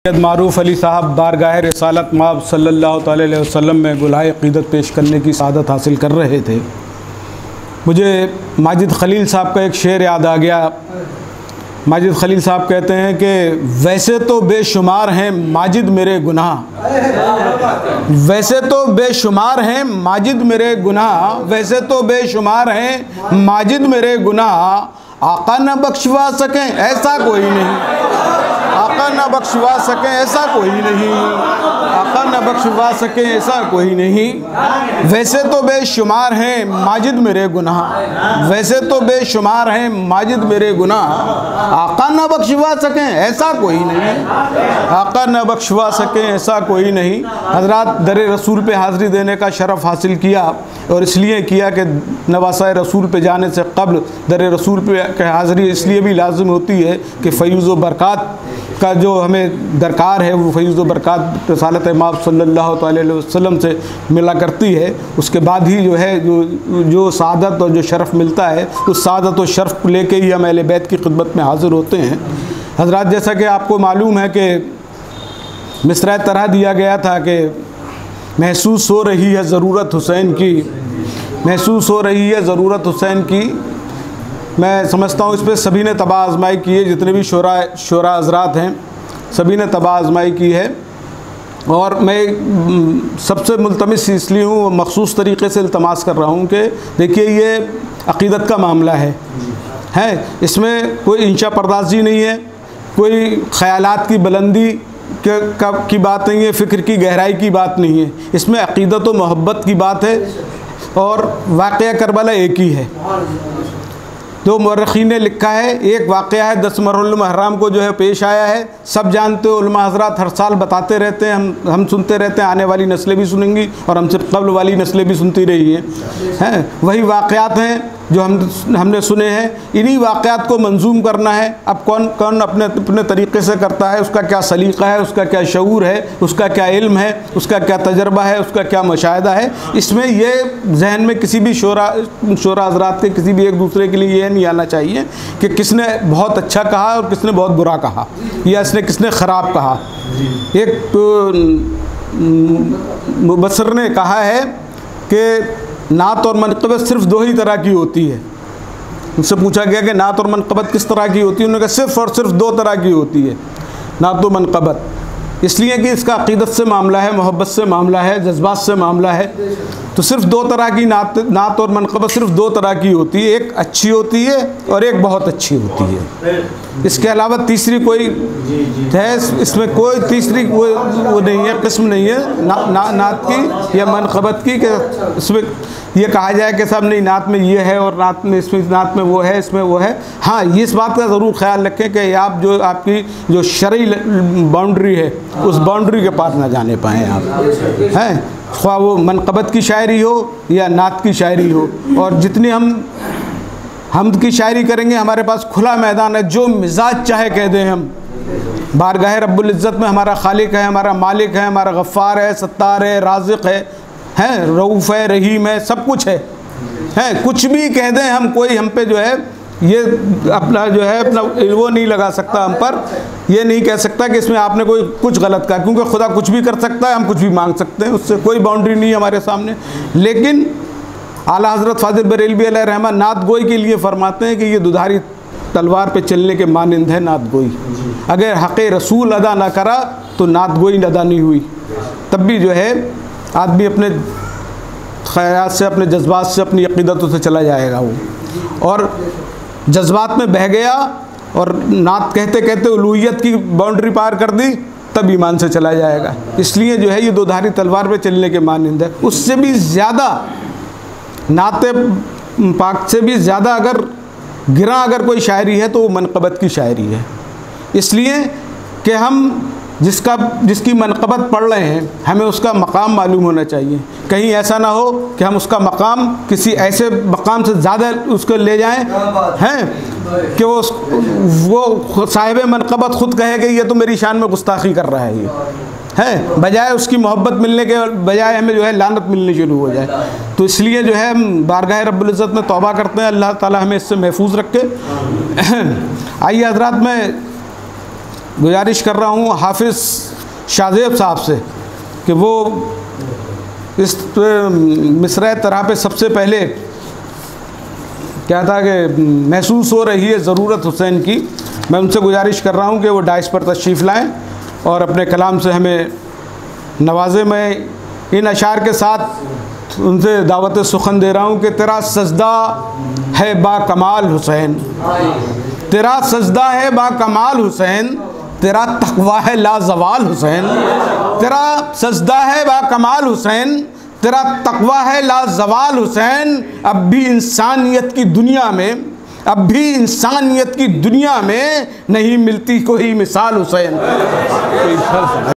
मारूफ़ अली साहब बारगाह रिसालत माब सल्लल्लाहु अलैहि वसल्लम में गुलाए अक़ीदत पेश करने की सआदत हासिल कर रहे थे। मुझे माजिद खलील साहब का एक शेर याद आ गया। माजिद खलील साहब कहते हैं कि वैसे तो बेशुमार हैं माजिद मेरे गुनाह, वैसे तो बेशुमार हैं माजिद मेरे गुनाह, वैसे तो बेशुमार हैं माजिद मेरे गुनाह, आका न बख्शवा सकें ऐसा कोई नहीं, आका न बख्शवा सकें ऐसा कोई नहीं, आका न बख्शवा सकें ऐसा कोई नहीं। वैसे तो बेशुमार हैं माजिद मेरे गुनाह, वैसे तो बेशुमार हैं माजिद मेरे गुनाह, आका न बख्शवा सकें ऐसा कोई नहीं, आका न बख्शवा सकें ऐसा कोई नहीं। हज़रात दर रसूल पे हाज़िरी देने का शरफ़ हासिल किया और इसलिए किया कि नवासा रसूल पे जाने से क़ब्ल दर रसूल पे हाज़िरी इसलिए भी लाज़िम होती है कि फ़ैज़ व बरक़ात का जो हमें दरकार है वो फ़ैज़ व बरक़ात रसालत माब सल्लल्लाहु अलैहि वसल्लम से मिला करती है। उसके बाद ही जो है जो सादत और जो शरफ़ मिलता है उस सादत और शरफ़ लेके ही हम अहले बैत की खिदमत में हाज़िर होते हैं। हज़रात, जैसा कि आपको मालूम है कि मिसरा तरह दिया गया था कि महसूस हो रही है ज़रूरत हुसैन की, महसूस हो रही है ज़रूरत हुसैन की। मैं समझता हूँ इस पर सभी ने तबाह आज़माई की है, जितने भी शोरा हज़रात हैं सभी ने तबाह आज़माई की है। और मैं सबसे मुल्तमिस इसलिए हूँ, मखसूस तरीक़े से इल्तमास कर रहा हूँ कि देखिए ये अक़ीदत का मामला है, इसमें कोई इंशा पर्दाजी नहीं है, कोई ख़यालात की बुलंदी की बात नहीं है, फ़िक्र की गहराई की बात नहीं है। इसमें अक़ीदत व मोहब्बत की बात है और वाक़या करबला एक ही है। दो मुर्रख़ीन ने लिखा है, एक वाक़या है 10 मुहर्रम मुहर्रम को जो है पेश आया है, सब जानते हो, उलमा हज़रात हर साल बताते रहते हैं, हम सुनते रहते हैं, आने वाली नस्लें भी सुनेंगी और हमसे क़ब्ल वाली नस्लें भी सुनती रही हैं। वही वाक़यात हैं जो हमने सुने हैं। इन्हीं वाक़यात को मंजूम करना है। अब कौन अपने तरीक़े से करता है, उसका क्या सलीक़ा है, उसका क्या शऊर है, उसका क्या इल्म है, उसका क्या तजर्बा है, उसका क्या मुशाहिदा है। इसमें ये जहन में किसी भी शोरा हज़रात के किसी भी एक दूसरे के लिए ये नहीं आना चाहिए कि किसने बहुत अच्छा कहा और किसने बहुत बुरा कहा या किसने ख़राब कहा। एक मुबस्सिर ने कहा है कि नात और मनक़बत सिर्फ़ 2 ही तरह की होती है। उनसे पूछा गया कि नात और मनक़बत किस तरह की होती है, उन्होंने कहा सिर्फ़ और सिर्फ 2 तरह की होती है नात व मनक़बत, इसलिए कि इसका अक़ीदत से मामला है, मोहब्बत से मामला है, जज्बात से मामला है। तो सिर्फ़ 2 तरह की नात और मनक़बत सिर्फ़ 2 तरह की होती है, एक अच्छी होती है और एक बहुत अच्छी होती है। इसके अलावा तीसरी कोई है, इसमें कोई तीसरी वो नहीं है, किस्म नहीं है नात की या मनक़बत की, कि इसमें ये कहा जाए कि साहब नहीं नात में ये है और नात में इसमें नात में वो है, इसमें वो है। हाँ, ये इस बात का ज़रूर ख्याल रखें कि आप जो आपकी जो शरई बाउंड्री है उस बाउंड्री के पार ना जाने पाएँ आप, हैं, ख्वाह वो मनक़बत की शायरी हो या नात की शायरी हो। और जितनी हम हमद की शायरी करेंगे, हमारे पास खुला मैदान है, जो मिजाज चाहे कह दें हम। बारगाह रब्बुल इज़्ज़त में हमारा खालिक है, हमारा मालिक है, हमारा गफ़्फ़ार है, सत्तार है, राज़िक़ है, रऊफ़ है, रहीम है, सब कुछ है, कुछ भी कह दें हम, कोई हम पे जो है ये अपना वो नहीं लगा सकता, हम पर ये नहीं कह सकता कि इसमें आपने कोई कुछ गलत कहा, क्योंकि खुदा कुछ भी कर सकता है, हम कुछ भी मांग सकते हैं, उससे कोई बाउंड्री नहीं है हमारे सामने। लेकिन आला हज़रत फ़ाज़िल बरेलवी अलैहि रहमत नात गोई के लिए फरमाते हैं कि ये दुधारी तलवार पे चलने के मानिंद है नात गोई। अगर हक़ रसूल अदा ना करा तो नात गोई अदा नहीं हुई। तब भी जो है आदमी अपने ख़यालात से, अपने जज्बात से, अपनी अक़ीदतों से चला जाएगा वो, और जज्बात में बह गया और नात कहते कहते उलूहियत की बाउंड्री पार कर दी, तब ईमान से चला जाएगा। इसलिए जो है ये दोधारी तलवार पे चलने के मानिंद है। उससे भी ज़्यादा नाते पाक से भी ज़्यादा अगर अगर कोई शायरी है तो वो मनक़बत की शायरी है। इसलिए कि हम जिसकी मनक़बत पढ़ रहे हैं हमें उसका मकाम मालूम होना चाहिए। कहीं ऐसा ना हो कि हम उसका मकाम किसी ऐसे मकाम से ज़्यादा उसको ले जाएं, हैं, कि वो साहिब मनक़बत ख़ुद कहे कि ये तो मेरी शान में गुस्ताखी कर रहा है, ये है, बजाय उसकी मोहब्बत मिलने के बजाय हमें जो है लानत मिलनी शुरू हो जाए। तो इसलिए जो है हम बारगाह रब्बुल इज़्ज़त में तौबा करते हैं, अल्लाह ताला हमें इससे महफूज रखे। आइए हज़रात, मैं गुजारिश कर रहा हूँ हाफिज़ शाहज़ेब साहब से कि वो इस मिसरा तरह पे सबसे पहले क्या था कि महसूस हो रही है ज़रूरत हुसैन की, मैं उनसे गुजारिश कर रहा हूँ कि वो डाइस पर तशरीफ़ लाएँ और अपने कलाम से हमें नवाज़े। मैं इन अशार के साथ उनसे दावत सुखन दे रहा हूँ कि तेरा सजदा है बाकमाल हुसैन, तेरा सजदा है बाकमाल हुसैन, तेरा तक़वा है लाजवाल हुसैन, तेरा सजदा है बाकमाल हुसैन, तेरा तक़वा है लाजवाल हुसैन। अब भी इंसानियत की दुनिया में, अब भी इंसानियत की दुनिया में नहीं मिलती कोई मिसाल हुसैन।